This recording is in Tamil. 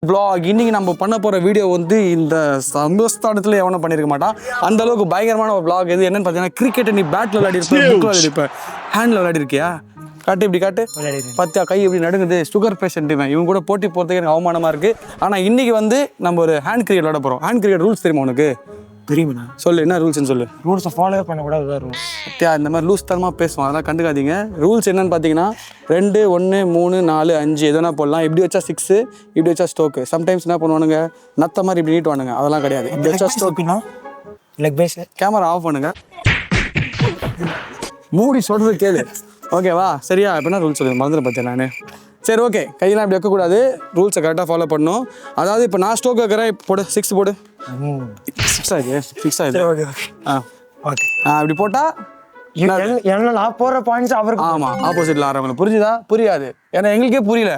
vlog இன்னைக்கு நம்ம பண்ண போற வீடியோ வந்து இந்த சமஸ்தானத்துல எவனும் பண்ணிருக்க மாட்டான். அந்த அளவுக்கு பயங்கரமான ஒரு vlog இது. என்னன்னு பாத்தீங்கன்னா கிரிக்கெட் நீ பேட்ல விளையாடி இருப்ப, புக்ல விளையாடி இருப்ப, ஹேண்ட்ல விளையாடி இருக்கியா? காட்டு இப்படி காட்டு. பத்தியா கை இப்படி நடுங்குது. சுகர் பேஷண்ட் இவன் கூட போட்டி போறதுக்கு எனக்கு அவமானமா இருக்கு. ஆனா இன்னைக்கு வந்து நம்ம ஒரு ஹேண்ட் கிரிக்கெட் விளையாட போறோம். ஹேண்ட் கிரிக்கெட் ரூல்ஸ் தெரியுமா உனக்கு? தெரியுமா? சொல்லு, என்ன ரூல்ஸ்னு சொல்லு. ரூல்ஸை ஃபாலோ பண்ணக்கூடாது ரூல்ஸ். பத்தியா இந்த மாதிரி லூஸ் தரமாக பேசுவோம், அதெல்லாம் கண்டுக்காதீங்க. ரூல்ஸ் என்னன்னு பார்த்தீங்கன்னா 2, 1, 3, 4, 5 எதுனா போடலாம். இப்படி வச்சா 6, இப்படி வச்சா ஸ்டோக்கு. சம்டைம்ஸ் என்ன பண்ணுவானுங்க, நத்த மாதிரி இப்படி நீட்டுவானுங்க. அதெல்லாம் கிடையாது. இப்படி வச்சா ஸ்டோக்குனா லெக் பேஸ். கேமரா ஆஃப் பண்ணுங்க, மூடி சொல்றது கேளு, ஓகேவா? சரியா? இப்போ என்ன ரூல்ஸ் சொல்லு, மறந்துட பார்த்தேன் நான். சரி ஓகே, கையெல்லாம் இப்படி வைக்கக்கூடாது, ரூல்ஸை கரெக்டாக ஃபாலோ பண்ணணும். அதாவது இப்போ நான் ஸ்டோக் வைக்கிறேன், போடு 6 போடு. 6 ஆகுது, 6 ஆகுது. ஓகே ஓகே இப்படி போட்டால் என்ன நான் போடுற பாயிண்ட்ஸ் அவருக்கு. ஆமாம், ஆப்போசிட்டில் ஆடுறவங்களுக்கு புரிஞ்சுதா? புரியாது, ஏன்னா எங்களுக்கே புரியல.